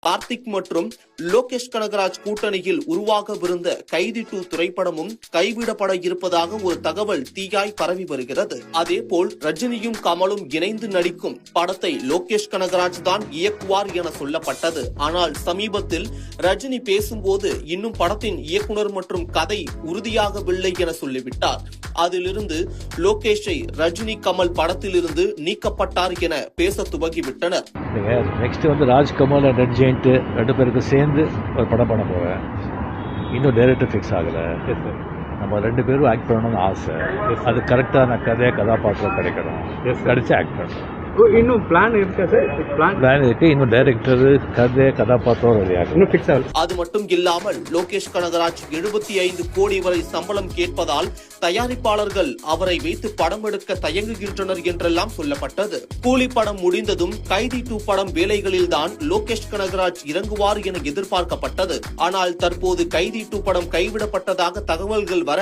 கார்த்திக் மற்றும் லோகேஷ் கனகராஜ் கூட்டணியில் உருவாகவிருந்த கைதி 2 திரைப்படமும் கைவிடப்பட இருப்பதாக ஒரு தகவல் தீயாய் பரவி வருகிறது. அதேபோல் ரஜினியும் கமலும் இணைந்து நடிக்கும் படத்தை லோகேஷ் கனகராஜ் தான் இயக்குவார் என சொல்லப்பட்டது. ஆனால் சமீபத்தில் ரஜினி பேசும்போது இன்னும் படத்தின் இயக்குனர் மற்றும் கதை உறுதியாகவில்லை என சொல்லிவிட்டார். அதிலிருந்து லோகேஷை ரஜினி கமல் படத்திலிருந்து நீக்கப்பட்டார் என பேச துவங்கிவிட்டனர். Next Raaj Kamal and Red Giant 2 பேருக்கு சேர்ந்து ஒரு படம் பண்ண போவேன். இன்னும் டைரக்டர் ஃபிக்ஸ் ஆகலை. நம்ம 2 பேரும் ஆக்ட் பண்ணணும்னு ஆசை. அது கரெக்டான கதாபாத்திரம் கிடைக்கணும். கிடைச்சி ஆக்ட் பண்ணணும். இன்னும் பிளான் இருக்கா சார்? பிளான் இருக்கு. இன்னும் டைரக்டர் கதாபாத்திரம் ரெடியாகும். ஃபிக்ஸ் ஆகல. அது மட்டும் இல்லாமல் லோகேஷ் கனகராஜ் 75 கோடி வரை சம்பளம் கேட்பதால் தயாரிப்பாளர்கள் அவரை வைத்து படம் எடுக்க தயங்குகின்றனர் என்றெல்லாம் சொல்லப்பட்டது. கூலி படம் முடிந்ததும் கைதி 2 படம் வேலைகளில் தான் லோகேஷ் கனகராஜ் இறங்குவார் என எதிர்பார்க்கப்பட்டது. ஆனால் தற்போது கைதி 2 படம் கைவிடப்பட்டதாக தகவல்கள் வர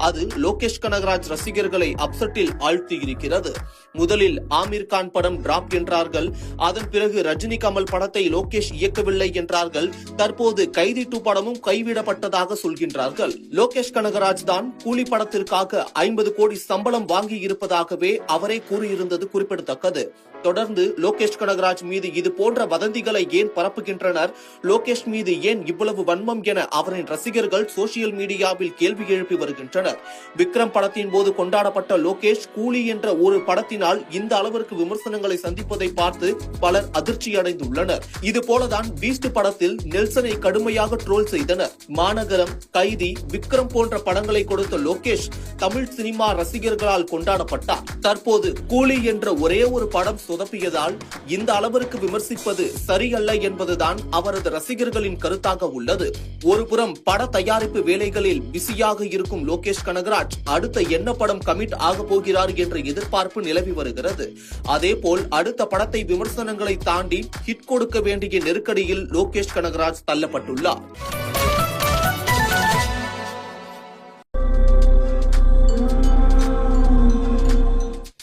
அது லோகேஷ் கனகராஜ் ரசிகர்களை அப்செட்டில் ஆழ்த்தியிருக்கிறது. முதலில் ஆமீர் கான் படம் டிராப் என்றார்கள். அதன் பிறகு ரஜினி கமல் படத்தை லோகேஷ் இயக்கவில்லை என்றார்கள். தற்போது கைதி 2 படமும் கைவிடப்பட்டதாக சொல்கின்றார்கள். லோகேஷ் கனகராஜ் தான் கூலி படத்திற்காக 50 கோடி சம்பளம் வாங்கி இருப்பதாகவே அவரே கூறியிருந்தது குறிப்பிடத்தக்கது. தொடர்ந்து லோகேஷ் கனகராஜ் மீது இது போன்ற வதந்திகளை ஏன் பரப்புகின்றனர், லோகேஷ் மீது ஏன் இவ்வளவு வன்மம் என அவரின் ரசிகர்கள் சோசியல் மீடியாவில் கேள்வி எழுப்பி வருகின்றனர். விக்ரம் படத்தின் போது கொண்டாடப்பட்ட லோகேஷ் கூலி என்ற ஒரு படத்தினால் இந்த அளவிற்கு விமர்சனங்களை சந்திப்பதை பார்த்து பலர் அதிர்ச்சி அடைந்துள்ளனர். இது போலதான் பீஸ்ட் படத்தில் நெல்சனை கடுமையாக ட்ரோல் செய்தனர். மாநகரம், கைதி, விக்ரம் போன்ற படங்களை கொடுத்த லோகேஷ் தமிழ் சினிமா ரசிகர்களால் கொண்டாடப்பட்டார். தற்போது கூலி என்ற ஒரே ஒரு படம் சொதப்பியதால் இந்த அளவிற்கு விமர்சிப்பது சரியல்ல என்பதுதான் அவரது ரசிகர்களின் கருத்தாக உள்ளது. ஒருபுறம் பட தயாரிப்பு வேலைகளில் பிஸியாக இருக்கும் லோகேஷ் கனகராஜ் அடுத்த என்ன படம் கமிட் ஆக போகிறார் என்ற எதிர்பார்ப்பு நிலவி வருகிறது. அதேபோல் அடுத்த படத்தை விமர்சனங்களை தாண்டி ஹிட் கொடுக்க வேண்டிய நெருக்கடியில் லோகேஷ் கனகராஜ் தள்ளப்பட்டுள்ளார்.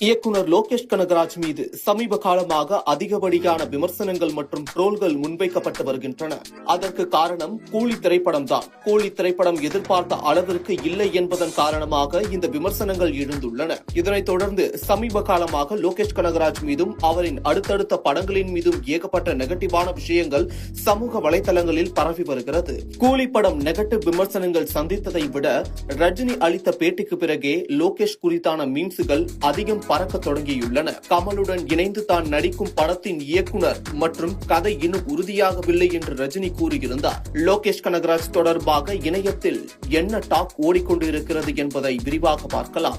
இயக்குனர் லோகேஷ் கனகராஜ் மீது சமீப காலமாக அதிகப்படியான விமர்சனங்கள் மற்றும் ட்ரோல்கள் முன்வைக்கப்பட்டு வருகின்றன. அதற்கு காரணம் கூலி திரைப்படம் தான். கூலி திரைப்படம் எதிர்பார்த்த அளவிற்கு இல்லை என்பதன் காரணமாக இந்த விமர்சனங்கள் எழுந்துள்ளன. இதனைத் தொடர்ந்து சமீப காலமாக லோகேஷ் கனகராஜ் மீதும் அவரின் அடுத்தடுத்த படங்களின் மீதும் ஏகப்பட்ட நெகட்டிவான விஷயங்கள் சமூக வலைதளங்களில் பரவி வருகிறது. கூலி படம் நெகட்டிவ் விமர்சனங்கள் சந்தித்ததை விட ரஜினி அளித்த பேட்டிக்கு பிறகே லோகேஷ் குறித்தான மீம்ஸ்கள் அதிகம் பறக்க தொடங்கியுள்ளன. கமலுடன் இணைந்து தான் நடிக்கும் படத்தின் இயக்குனர் மற்றும் கதை இன்னும் உறுதியாகவில்லை என்று ரஜினி கூறியிருந்தார். லோகேஷ் கனகராஜ் தொடர்பாக இணையத்தில் என்ன டாக் ஓடிக்கொண்டிருக்கிறது என்பதை விரிவாக பார்க்கலாம்.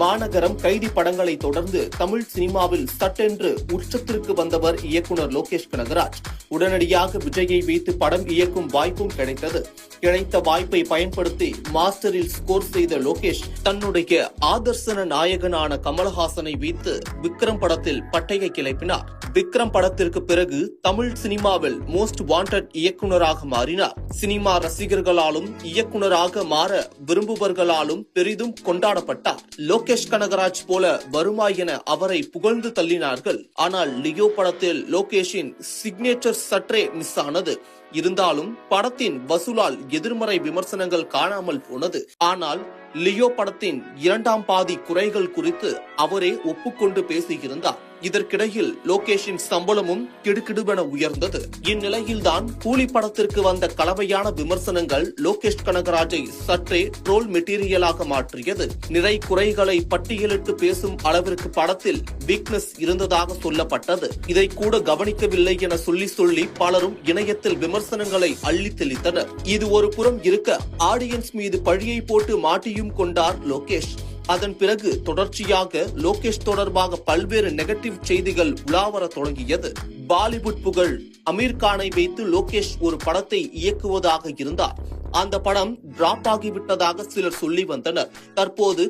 மாநகரம், கைதி படங்களை தொடர்ந்து தமிழ் சினிமாவில் சட்டென்று உச்சத்திற்கு வந்தவர் இயக்குனர் லோகேஷ் கனகராஜ். உடனடியாக விஜயை வைத்து படம் இயக்கும் வாய்ப்பும் கிடைத்தது. கிடைத்த வாய்ப்பை பயன்படுத்தி மாஸ்டரில் ஸ்கோர் செய்த லோகேஷ் தன்னுடைய ஆதர்சன நாயகனான கமலஹாசனை வைத்து விக்ரம் படத்தில் பட்டையை கிளப்பினார். விக்ரம் படத்திற்கு பிறகு தமிழ் சினிமாவில் மோஸ்ட் வாண்டட் இயக்குனராக மாறினார். சினிமா ரசிகர்களாலும் இயக்குனராக மாற விரும்புபவர்களாலும் பெரிதும் கொண்டாடப்பட்டார். லோகேஷ் கனகராஜ் போல வருமா என அவரை புகழ்ந்து தள்ளினார்கள். ஆனால் லியோ படத்தில் லோகேஷின் சிக்னேச்சர் சற்றே மிஸ் ஆனது. இருந்தாலும் படத்தின் வசூலால் எதிர்மறை விமர்சனங்கள் காணாமல் போனது. ஆனால் லியோ படத்தின் 2ஆம் பாதி குறைகள் குறித்து அவரே ஒப்புக்கொண்டு பேசியிருந்தார். இதற்கிடையில் லோகேஷின் சம்பளமும் கிடுகிடுவென உயர்ந்தது. இந்நிலையில்தான் கூலி படத்திற்கு வந்த கலவையான விமர்சனங்கள் லோகேஷ் கனகராஜை சற்றே ட்ரோல் மெட்டீரியலாக மாற்றியது. நிறை குறைகளை பட்டியலிட்டு பேசும் அளவிற்கு படத்தில் வீக்னஸ் இருந்ததாக சொல்லப்பட்டது. இதை கூட கவனிக்கவில்லை என சொல்லி பலரும் இணையத்தில் விமர்சனங்களை அள்ளி தெளித்தனர். இது ஒரு புறம் இருக்க ஆடியன்ஸ் மீது பழியை போட்டு மாட்டியும் கொண்டார் லோகேஷ். அதன் பிறகு தொடர்ச்சியாக லோகேஷ் தொடர்பாக பல்வேறு நெகட்டிவ் செய்திகள் உலாவர தொடங்கியது. பாலிவுட் புகழ் அமீர் கானை வைத்து லோகேஷ் ஒரு படத்தை இயக்குவதாக இருந்தார். அந்த படம் டிராப் ஆகிவிட்டதாக சிலர் சொல்லி வந்தனர். தற்போது